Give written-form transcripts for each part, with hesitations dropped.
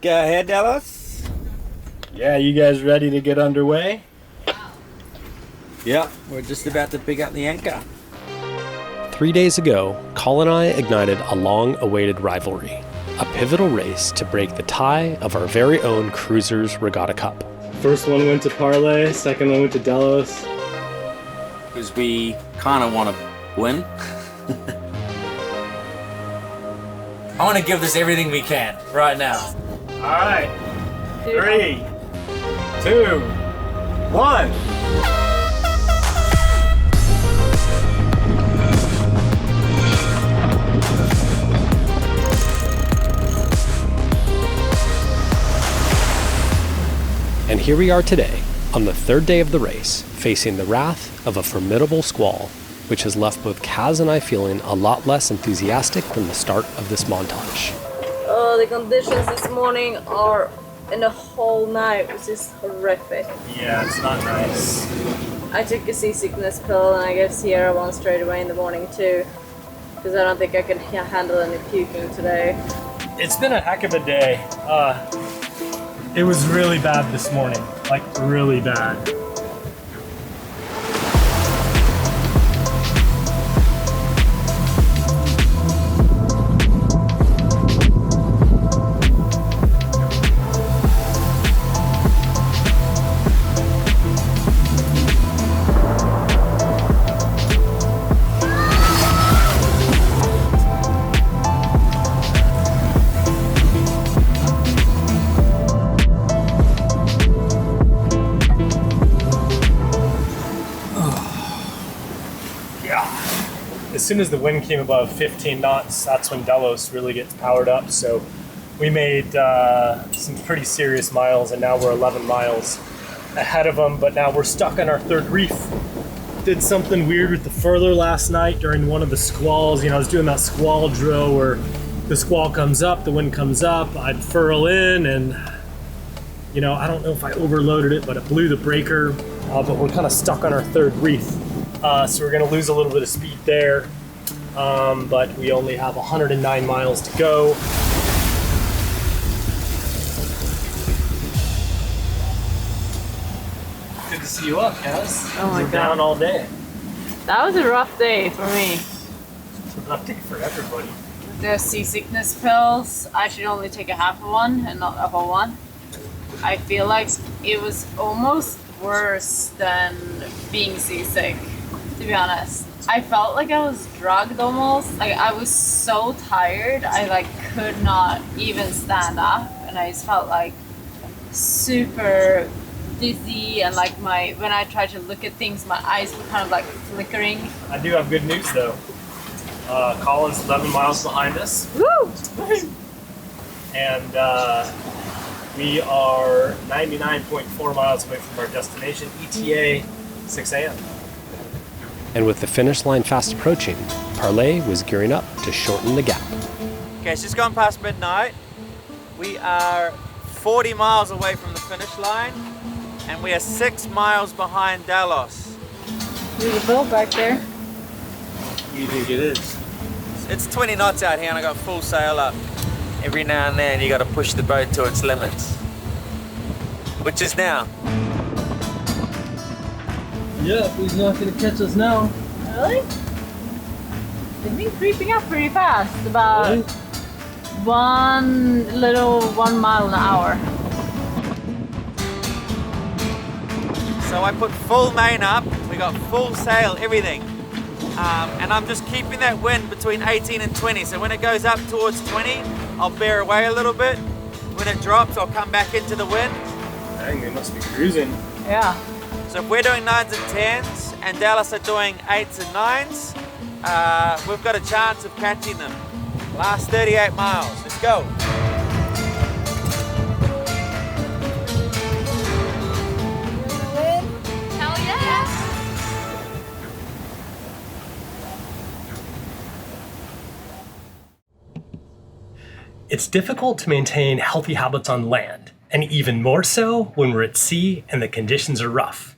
Go ahead, Dallas. Yeah, you guys ready to get underway? Yep, we're just about to pick up the anchor. 3 days ago, Colin and I ignited a long-awaited rivalry, a pivotal race to break the tie of our very own Cruisers Regatta Cup. First one went to Parlay, second one went to Delos. Because we kind of want to win. I want to give this everything we can right now. All right, 3, 2, 1. And here we are today, on the third day of the race, facing the wrath of a formidable squall, which has left both Kaz and I feeling a lot less enthusiastic than the start of this montage. Oh, the conditions this morning are in the whole night, which is horrific. Yeah, it's not nice. I took a seasickness pill and I gave Sierra one straight away in the morning too, because I don't think I can handle any puking today. It's been a heck of a day. It was really bad this morning, like really bad. As soon as the wind came above 15 knots, that's when Delos really gets powered up. So we made some pretty serious miles, and now we're 11 miles ahead of them. But now we're stuck on our third reef. Did something weird with the furler last night during one of the squalls. You know, I was doing that squall drill where the squall comes up, the wind comes up, I'd furl in, and you know, I don't know if I overloaded it, but it blew the breaker. But we're kind of stuck on our third reef. So we're going to lose a little bit of speed there, but we only have 109 miles to go. Good to see you up, Kaz. Oh my We're God. down all day. That was a rough day for me. It's a rough day for everybody. The seasickness pills, I should only take a half of one and not a whole one. I feel like it was almost worse than being seasick, to be honest. I felt like I was drugged almost. Like I was so tired, I could not even stand up, and I just felt like super dizzy, and when I tried to look at things, my eyes were kind of flickering. I do have good news though. Colin's 11 miles behind us. Woo! And we are 99.4 miles away from our destination, ETA 6 a.m. And with the finish line fast approaching, Parlay was gearing up to shorten the gap. Okay, it's just gone past midnight. We are 40 miles away from the finish line, and we are 6 miles behind Delos. There's a boat back there. You think it is? It's 20 knots out here, and I got full sail up. Every now and then, you got to push the boat to its limits, which is now. Yeah, he's not gonna catch us now. Really? They've been creeping up pretty fast, about 1 mile an hour. So I put full main up, we got full sail, everything. And I'm just keeping that wind between 18 and 20. So when it goes up towards 20, I'll bear away a little bit. When it drops, I'll come back into the wind. Dang, they must be cruising. Yeah. So if we're doing 9s and 10s and Dallas are doing 8s and 9s, we've got a chance of catching them. Last 38 miles, let's go. Hell yeah! It's difficult to maintain healthy habits on land, and even more so when we're at sea and the conditions are rough.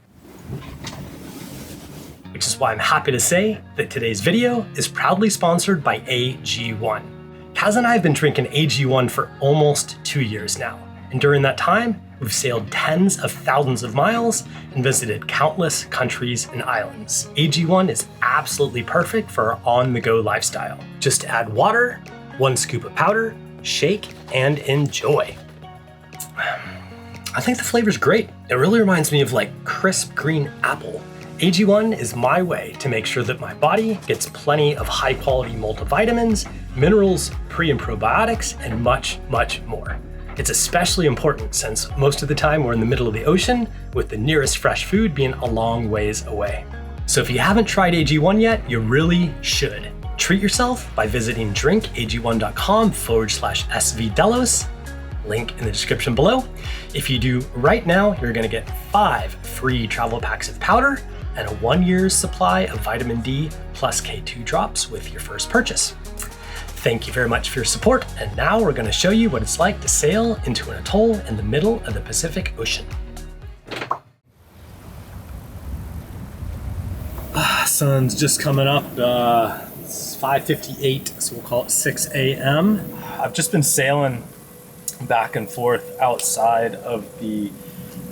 Which is why I'm happy to say that today's video is proudly sponsored by AG1. Kaz and I have been drinking AG1 for almost 2 years now, and during that time, we've sailed tens of thousands of miles and visited countless countries and islands. AG1 is absolutely perfect for our on-the-go lifestyle. Just add water, 1 scoop of powder, shake, and enjoy. I think the flavor's great. It really reminds me of like crisp green apple. AG1 is my way to make sure that my body gets plenty of high quality multivitamins, minerals, pre and probiotics, and much, much more. It's especially important since most of the time we're in the middle of the ocean, with the nearest fresh food being a long ways away. So if you haven't tried AG1 yet, you really should. Treat yourself by visiting drinkag1.com/SVDelos, link in the description below. If you do right now, you're gonna get 5 free travel packs of powder and a 1 year's supply of vitamin D plus K2 drops with your first purchase. Thank you very much for your support, and now we're going to show you what it's like to sail into an atoll in the middle of the Pacific Ocean. Sun's just coming up. It's 5:58, so we'll call it 6 a.m. I've just been sailing back and forth outside of the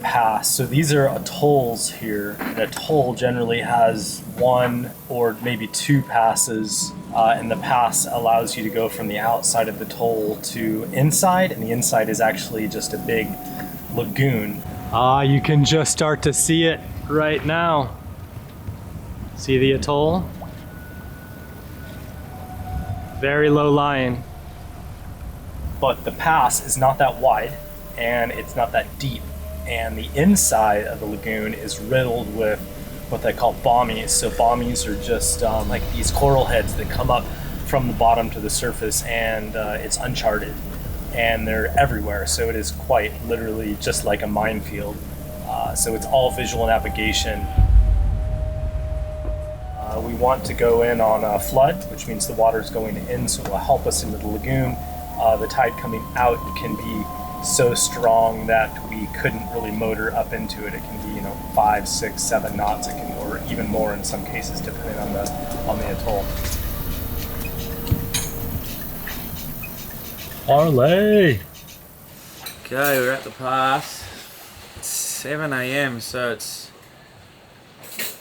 pass. So these are atolls here. An atoll generally has 1 or maybe 2 passes, and the pass allows you to go from the outside of the atoll to inside, and the inside is actually just a big lagoon. You can just start to see it right now. See the atoll? Very low lying. But the pass is not that wide, and it's not that deep. And the inside of the lagoon is riddled with what they call bommies. So bommies are just like these coral heads that come up from the bottom to the surface, and it's uncharted, and they're everywhere. So it is quite literally just like a minefield. So it's all visual navigation. We want to go in on a flood, which means the water's going in, so it will help us into the lagoon. The tide coming out can be so strong that we couldn't really motor up into it. It can be, 5, 6, 7 knots. It can, or even more in some cases, depending on the atoll. Parlay. Okay, we're at the pass. It's 7 a.m. so it's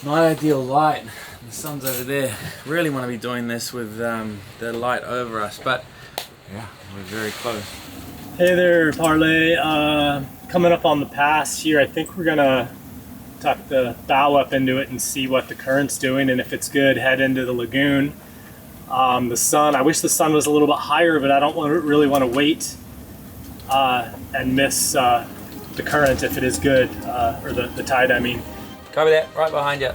not ideal light. The sun's over there. Really want to be doing this with the light over us, but yeah, we're very close. Hey there, Parlay. Coming up on the pass here, I think we're gonna tuck the bow up into it and see what the current's doing, and if it's good, head into the lagoon. The sun, I wish the sun was a little bit higher, but I don't really want to wait and miss the current if it is good, or the tide, I mean. Copy that, right behind you.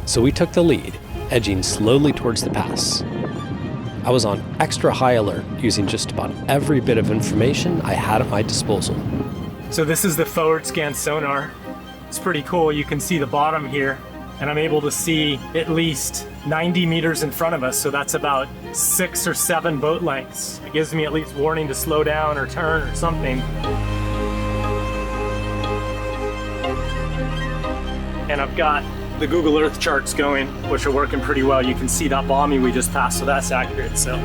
So we took the lead, edging slowly towards the pass. I was on extra high alert, using just about every bit of information I had at my disposal. So this is the forward scan sonar. It's pretty cool. You can see the bottom here, and I'm able to see at least 90 meters in front of us, so that's about 6 or 7 boat lengths. It gives me at least warning to slow down or turn or something. And I've got the Google Earth charts going, which are working pretty well. You can see that bombie we just passed, so that's accurate. So,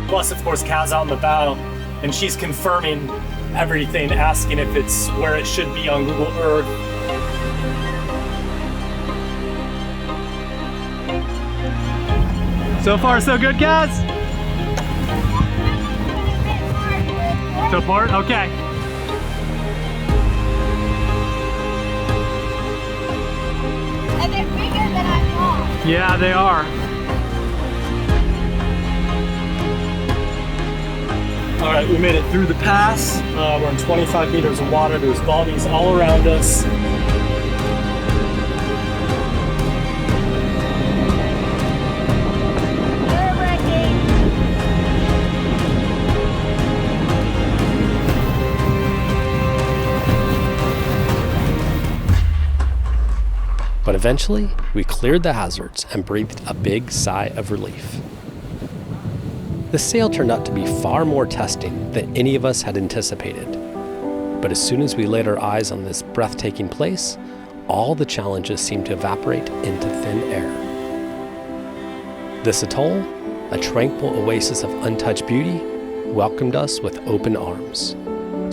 plus of course Kaz on the bow, and she's confirming everything, asking if it's where it should be on Google Earth. So far so good, Kaz? So far? Okay. And they're bigger than I thought. Yeah, they are. All right, we made it through the pass. We're in 25 meters of water. There's bombies all around us. But eventually, we cleared the hazards and breathed a big sigh of relief. The sail turned out to be far more testing than any of us had anticipated. But as soon as we laid our eyes on this breathtaking place, all the challenges seemed to evaporate into thin air. This atoll a tranquil oasis of untouched beauty, welcomed us with open arms.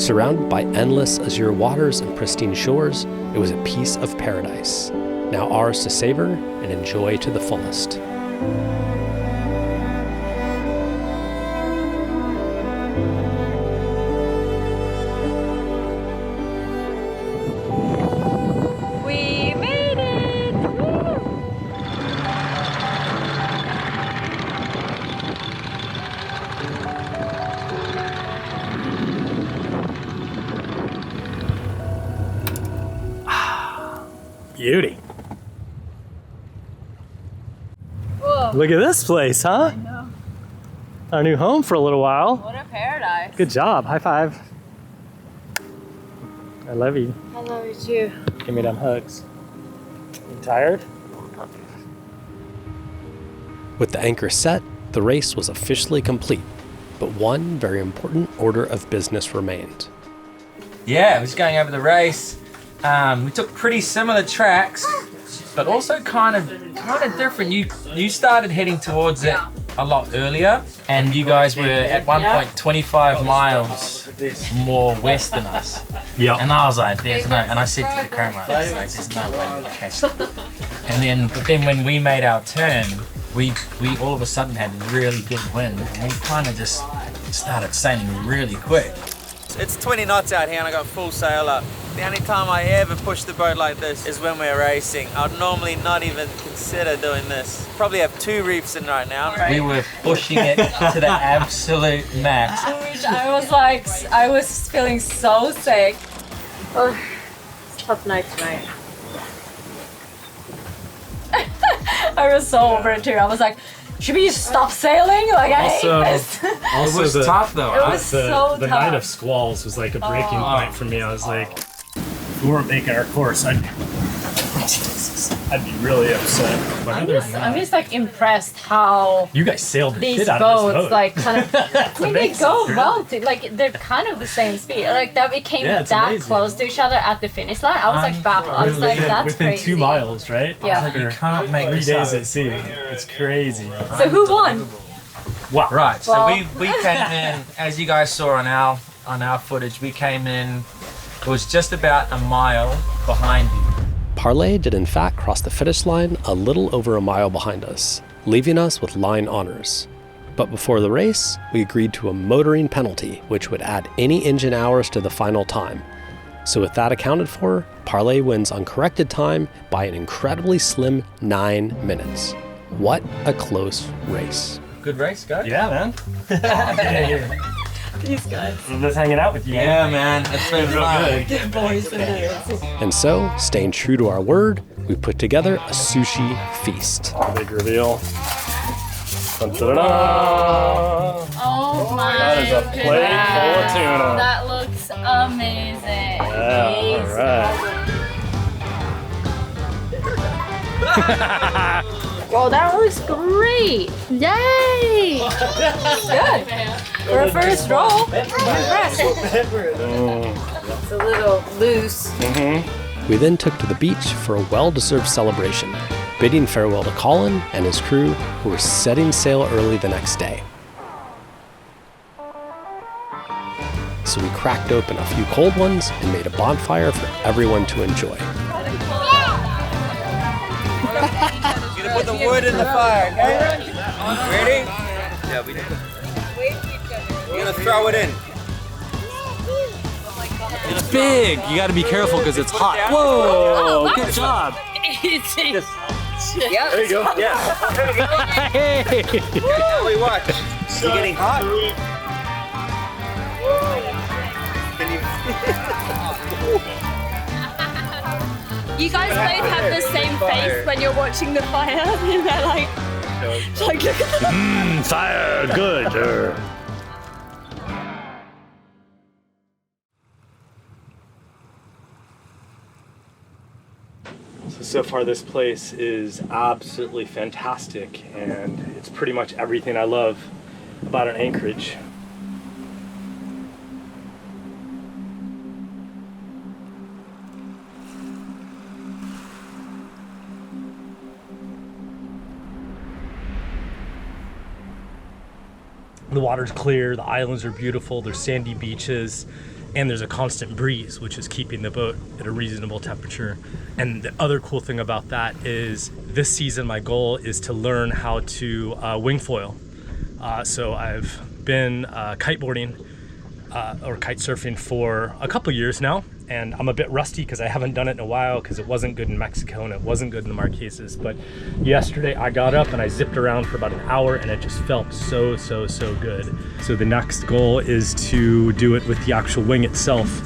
Surrounded by endless azure waters and pristine shores, it was a piece of paradise, now ours to savor and enjoy to the fullest. We made it! Woo! Beauty. Whoa. Look at this place, huh? I know. Our new home for a little while. What a paradise. Good job. High five. I love you. I love you too. Give me them hugs. You tired? With the anchor set, the race was officially complete, but one very important order of business remained. Yeah, we're just going over the race. We took pretty similar tracks, but also kind of different. You started heading towards it a lot earlier, and you guys were at one point 25 miles more west than us. Yep. And I was like, there's no, and I said to the camera, there's no way we'll catch it. But then when we made our turn, we all of a sudden had really good wind, and we kind of just started sailing really quick. It's 20 knots out here and I got full sail up. The only time I ever push the boat like this is when we're racing. I'd normally not even consider doing this. Probably have 2 reefs in right now. We were pushing it to the absolute max. I was feeling so sick. Oh, it's a tough night tonight. I was so over it too. I was like, should we just stop sailing? Like, I hate this. It was tough though. It was so the tough. night of squalls was like a breaking point for me. I was like, if we weren't making our course, I'd be really upset. But I'm just like impressed how you guys sailed the these shit out of this boats boat. like kind of I mean, they amazing, go really. well too. Like they're kind of the same speed. Like that we came Yeah, it's that amazing. close to each other at the finish line. I was like baffled. I was like, that's within crazy. 2 miles, right? Yeah. You can't make 3 this days up. at sea. It's crazy. So who won? Wow. Right, so Well- we came in, as you guys saw on our footage, we came in, it was just about a mile behind you. Parlay did in fact cross the finish line a little over a mile behind us, leaving us with line honors. But before the race, we agreed to a motoring penalty, which would add any engine hours to the final time. So with that accounted for, Parlay wins on corrected time by an incredibly slim 9 minutes. What a close race. Good race, guys? Yeah, man. These guys. I'm just hanging out with you. Yeah, man, it's been Real fun. good. Boys And so, staying true to our word, we put together a sushi feast. Big reveal. Dun-dun-dun-dun. Oh my That is a plate full of tuna. That looks amazing. Yeah, all right. Well, that looks great. Yay! Good. For a first roll, I'm impressed. It's a little loose. We then took to the beach for a well-deserved celebration, bidding farewell to Colin and his crew who were setting sail early the next day. So we cracked open a few cold ones and made a bonfire for everyone to enjoy. You're gonna put the wood in the fire, okay? Ready? Yeah, we do. You're gonna throw it in. It's big. You got to be careful because it's hot. Whoa! Good job. Easy. There you go. Yeah. Now we watch. You getting hot? Can you? You guys both have the same face when you're watching the fire. And they're like look at that. Fire, good. So far this place is absolutely fantastic, and it's pretty much everything I love about an anchorage. The water's clear, the islands are beautiful, there's sandy beaches, and there's a constant breeze, which is keeping the boat at a reasonable temperature. And the other cool thing about that is this season, my goal is to learn how to wing foil. So I've been kiteboarding or kite surfing for a couple years now, and I'm a bit rusty because I haven't done it in a while because it wasn't good in Mexico and it wasn't good in the Marquesas. But yesterday I got up and I zipped around for about an hour and it just felt so good. So the next goal is to do it with the actual wing itself.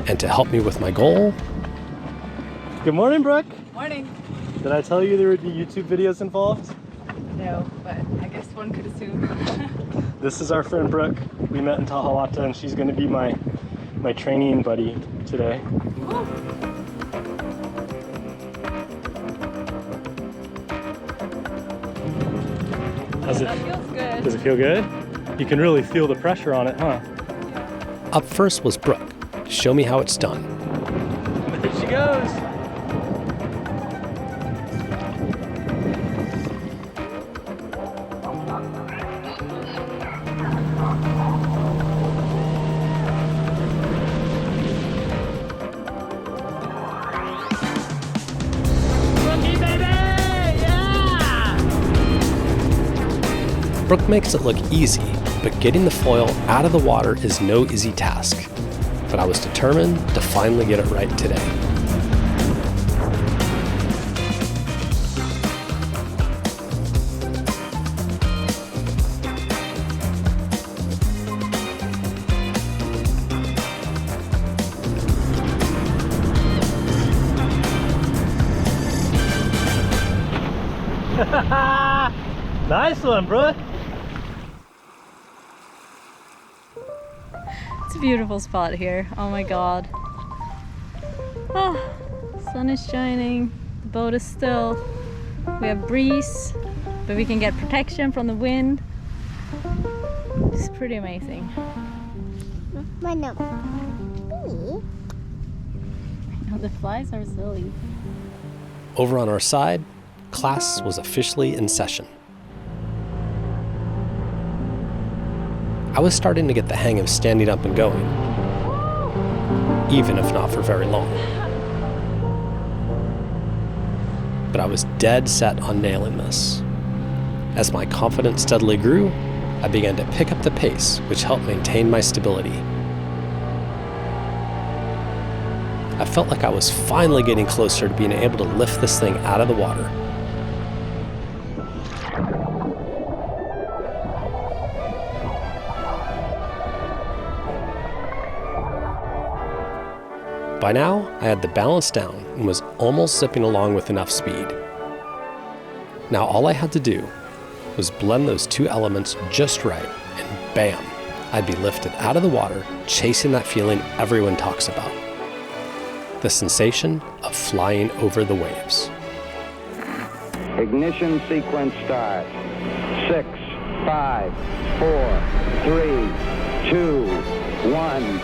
And to help me with my goal, Good morning, Brooke. Morning. Did I tell you there would be YouTube videos involved? No, but I guess one could assume. This is our friend Brooke. We met in Tahalata and she's going to be my training buddy today. How's it? That feels good. Does it feel good? You can really feel the pressure on it, huh? up first was Brooke to show me how it's done. There she goes. Brooke makes it look easy, but getting the foil out of the water is no easy task. But I was determined to finally get it right today. Nice one, Brooke. It's a beautiful spot here. Oh my god. Oh, sun is shining. The boat is still. We have breeze, but we can get protection from the wind. It's pretty amazing. Oh, the flies are silly. Over on our side, class was officially in session. I was starting to get the hang of standing up and going, even if not for very long. But I was dead set on nailing this. As my confidence steadily grew, I began to pick up the pace, which helped maintain my stability. I felt like I was finally getting closer to being able to lift this thing out of the water. By now, I had the balance down and was almost zipping along with enough speed. Now all I had to do was blend those two elements just right, and bam, I'd be lifted out of the water, chasing that feeling everyone talks about. The sensation of flying over the waves. Ignition sequence start. 6, 5, 4, 3, 2, 1.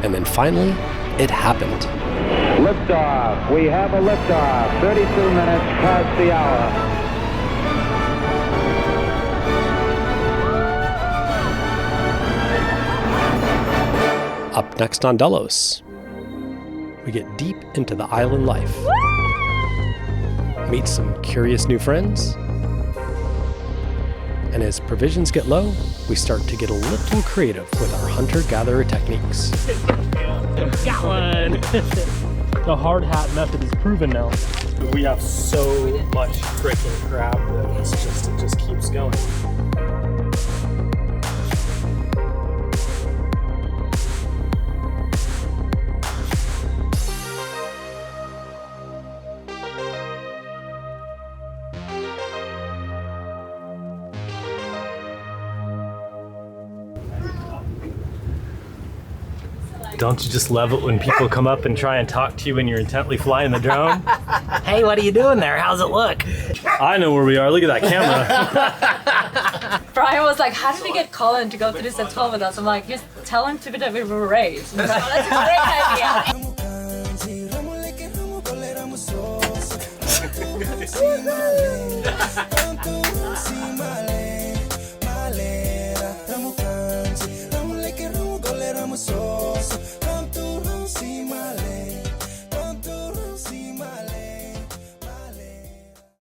And then finally, it happened. Liftoff. We have a liftoff. 32 minutes past the hour. Up next on Delos, we get deep into the island life. Meet some curious new friends. And as provisions get low, we start to get a little creative with our hunter-gatherer techniques. Got one! The hard hat method is proven now. We have so much freaking crab that it just keeps going. Don't you just love it when people come up and try and talk to you when you're intently flying the drone? Hey, what are you doing there? How's it look? I know where we are. Look at that camera. Brian was like, how did we get Colin to go to this at 12 with us? I'm like, just tell him to be that we were raised. That's a great idea. see my